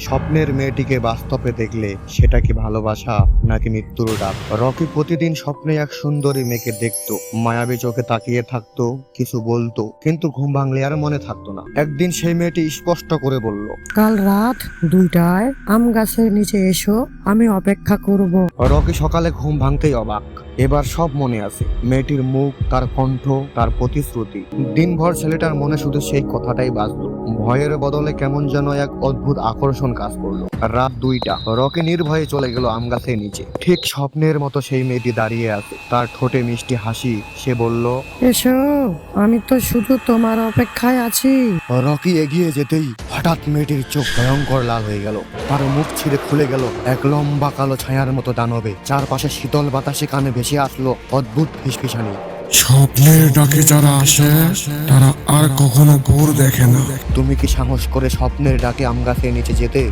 স্বপ্নের মেয়েটিকে বাস্তবে দেখলে সেটা কি ভালোবাসা নাকি মৃত্যুর ডাক? রকি প্রতিদিন স্বপ্নে এক সুন্দরী মেয়েকে দেখতো, মায়াবী চোখে তাকিয়ে থাকতো, কিছু বলতো, কিন্তু ঘুম ভাঙলে আর মনে থাকতো না। একদিন সেই মেয়েটি স্পষ্ট করে বলল, কাল রাত 2টায় আম গাছের নিচে এসো, আমি অপেক্ষা করব। রকি সকালে ঘুম ভাঙতেই অবাক। এবার সব মনে আছে, মেয়েটির মুখ, তার কণ্ঠ, তার প্রতিশ্রুতি। দিনভর ছেলেটার মনে শুধু সেই কথাটাই বাজলো। ভয়ের বদলে কেমন যেন এক অদ্ভুত আকর্ষণ কাজ করলো। রাত 2টা, রকি নির্ভয়ে চলে গেল আম গাছের নিচে। ঠিক স্বপ্নের মতো সেই মেয়েটি দাঁড়িয়ে আছে, তার ঠোঁটে মিষ্টি হাসি। সে বলল, এসো, আমি তো শুধু তোমার অপেক্ষায় আছি। রকি এগিয়ে যেতেই হঠাৎ মেয়েটির চোখ ভয়ঙ্কর লাল হয়ে গেল। তার মুখ ছিঁড়ে খুলে গেল এক লম্বা কালো ছায়ার মতো দানবে। চারপাশে শীতল বাতাসে কানে ভেসে আসলো অদ্ভুত ফিসফিসানি। স্বপ্নের ডাকে যারা আসে তারা আর কখনো ভোর দেখে না। তুমি কি সাহস করে স্বপ্নের ডাকে আম গাছের নিচে যেতে?